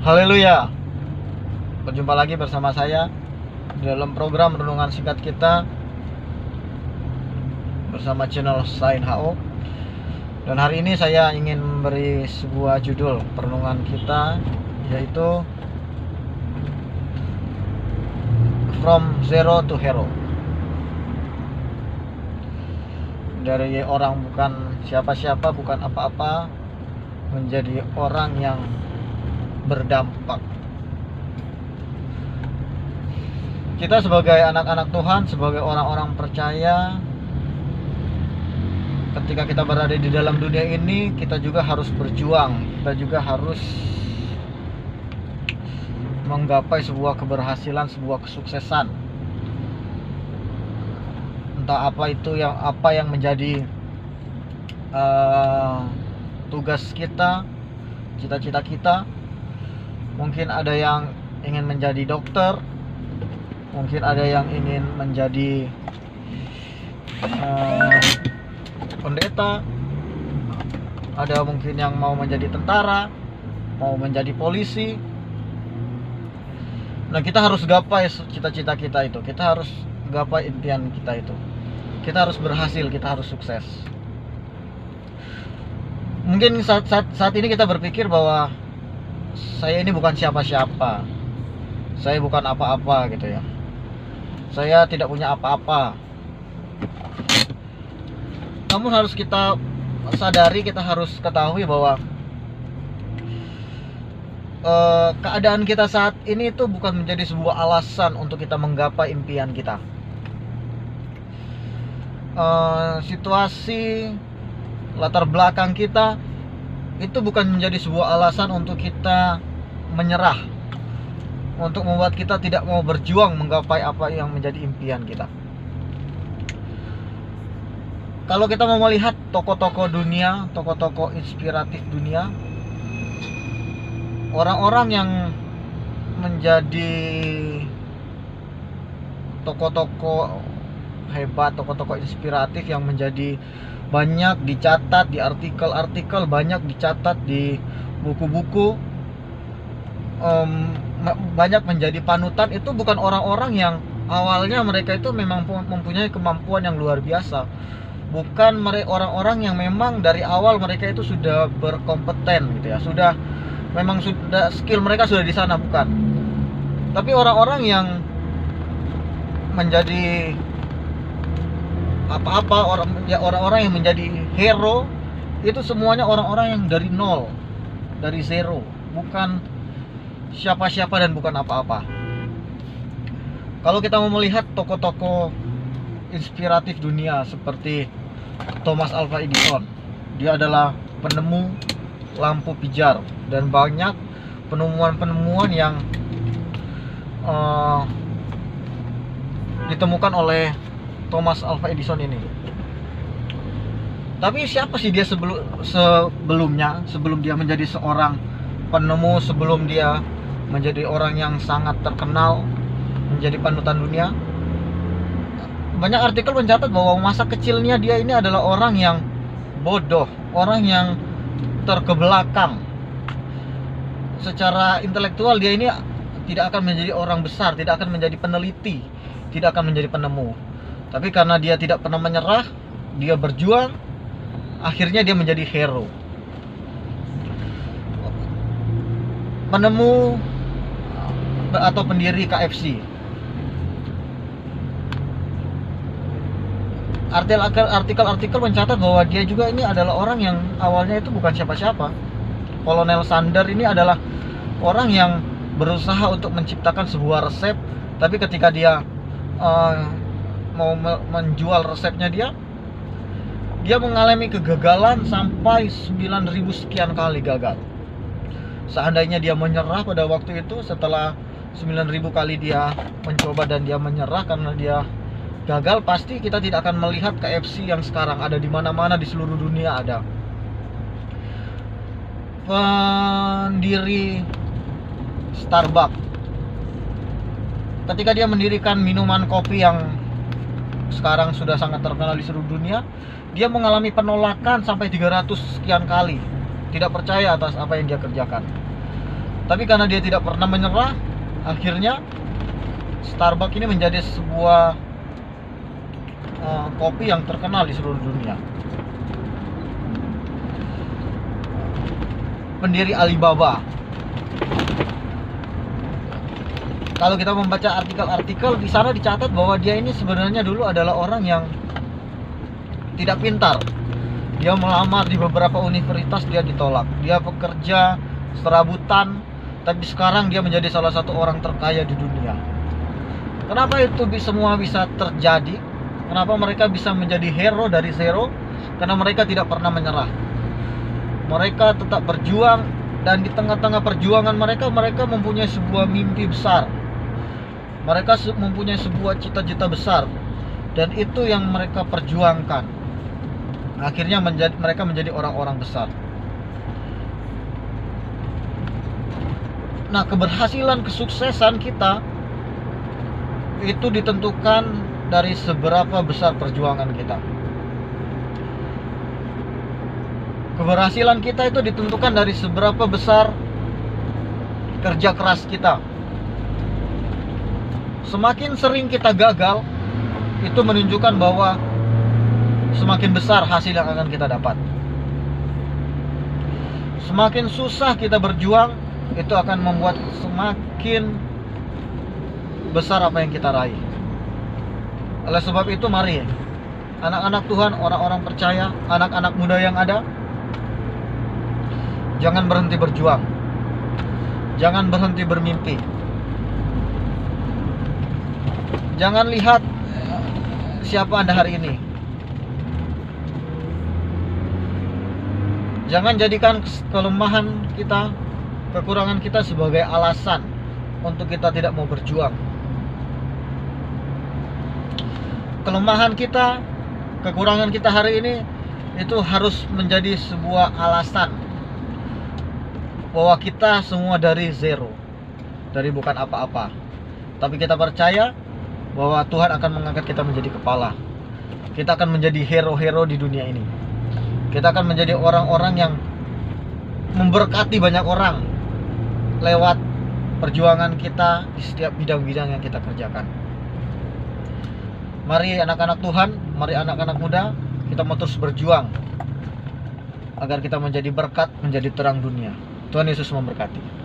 Haleluya. Berjumpa lagi bersama saya di dalam program renungan singkat kita bersama channel Sain HO. Dan hari ini saya ingin memberi sebuah judul perenungan kita, yaitu From Zero to Hero. Dari orang bukan siapa-siapa, bukan apa-apa, menjadi orang yang berdampak. Kita sebagai anak-anak Tuhan, sebagai orang-orang percaya, ketika kita berada di dalam dunia ini, kita juga harus berjuang. Kita juga harus menggapai sebuah keberhasilan, sebuah kesuksesan. Entah apa yang menjadi tugas kita, cita-cita kita. Mungkin ada yang ingin menjadi dokter, mungkin ada yang ingin menjadi pendeta, ada mungkin yang mau menjadi tentara, mau menjadi polisi. Nah, kita harus gapai cita-cita kita itu, kita harus gapai impian kita itu, kita harus berhasil, kita harus sukses. Mungkin saat ini kita berpikir bahwa saya ini bukan siapa-siapa, saya bukan apa-apa gitu ya, saya tidak punya apa-apa. Namun harus kita sadari, kita harus ketahui bahwa keadaan kita saat ini itu bukan menjadi sebuah alasan untuk kita menggapai impian kita. Situasi latar belakang kita itu bukan menjadi sebuah alasan untuk kita menyerah, untuk membuat kita tidak mau berjuang menggapai apa yang menjadi impian kita. Kalau kita mau melihat tokoh-tokoh dunia, tokoh-tokoh inspiratif dunia, orang-orang yang menjadi tokoh-tokoh hebat, tokoh-tokoh inspiratif yang menjadi banyak dicatat di artikel-artikel, banyak dicatat di buku-buku, banyak menjadi panutan, itu bukan orang-orang yang awalnya mereka itu memang mempunyai kemampuan yang luar biasa. Bukan orang-orang yang memang dari awal mereka itu sudah berkompeten gitu ya, memang sudah skill mereka sudah di sana, bukan. Tapi orang-orang yang menjadi orang-orang yang menjadi hero itu semuanya orang-orang yang dari nol, dari zero, bukan siapa-siapa dan bukan apa-apa. Kalau kita mau melihat tokoh-tokoh inspiratif dunia seperti Thomas Alva Edison, dia adalah penemu lampu pijar, dan banyak penemuan-penemuan yang ditemukan oleh Thomas Alva Edison ini. Tapi siapa sih dia sebelumnya, sebelum dia menjadi seorang penemu, sebelum dia menjadi orang yang sangat terkenal, menjadi panutan dunia? Banyak artikel mencatat bahwa masa kecilnya dia ini adalah orang yang bodoh, orang yang terkebelakang. Secara intelektual dia ini tidak akan menjadi orang besar, tidak akan menjadi peneliti, tidak akan menjadi penemu. Tapi karena dia tidak pernah menyerah, dia berjuang, akhirnya dia menjadi hero. Penemu atau pendiri KFC. Artikel-artikel mencatat bahwa dia juga ini adalah orang yang awalnya itu bukan siapa-siapa. Kolonel Sanders ini adalah orang yang berusaha untuk menciptakan sebuah resep, tapi ketika dia mau menjual resepnya, dia mengalami kegagalan sampai 9.000 sekian kali gagal. Seandainya dia menyerah pada waktu itu, setelah 9.000 kali dia mencoba dan dia menyerah karena dia gagal, pasti kita tidak akan melihat KFC yang sekarang ada di mana-mana di seluruh dunia ada. Pendiri Starbucks, ketika dia mendirikan minuman kopi yang sekarang sudah sangat terkenal di seluruh dunia, dia mengalami penolakan sampai 300 sekian kali, tidak percaya atas apa yang dia kerjakan. Tapi karena dia tidak pernah menyerah, akhirnya Starbucks ini menjadi sebuah kopi yang terkenal di seluruh dunia. Pendiri Alibaba. Kalau kita membaca artikel-artikel, di sana dicatat bahwa dia ini sebenarnya dulu adalah orang yang tidak pintar. Dia melamar di beberapa universitas, dia ditolak. Dia bekerja serabutan, tapi sekarang dia menjadi salah satu orang terkaya di dunia. Kenapa itu semua bisa terjadi? Kenapa mereka bisa menjadi hero dari zero? Karena mereka tidak pernah menyerah. Mereka tetap berjuang, dan di tengah-tengah perjuangan mereka mempunyai sebuah mimpi besar. Mereka mempunyai sebuah cita-cita besar, dan itu yang mereka perjuangkan. Akhirnya mereka menjadi orang-orang besar. Nah, keberhasilan, kesuksesan kita itu ditentukan dari seberapa besar perjuangan kita. Keberhasilan kita itu ditentukan dari seberapa besar kerja keras kita. Semakin sering kita gagal, itu menunjukkan bahwa semakin besar hasil yang akan kita dapat. Semakin susah kita berjuang, itu akan membuat semakin besar apa yang kita raih. Oleh sebab itu, mari anak-anak Tuhan, orang-orang percaya, anak-anak muda yang ada, jangan berhenti berjuang. Jangan berhenti bermimpi. Jangan lihat siapa Anda hari ini. Jangan jadikan kelemahan kita, kekurangan kita sebagai alasan untuk kita tidak mau berjuang. Kelemahan kita, kekurangan kita hari ini itu harus menjadi sebuah alasan bahwa kita semua dari zero, dari bukan apa-apa. Tapi kita percaya bahwa Tuhan akan mengangkat kita menjadi kepala. Kita akan menjadi hero-hero di dunia ini. Kita akan menjadi orang-orang yang memberkati banyak orang lewat perjuangan kita di setiap bidang-bidang yang kita kerjakan. Mari anak-anak Tuhan, mari anak-anak muda, kita mau terus berjuang agar kita menjadi berkat, menjadi terang dunia. Tuhan Yesus memberkati.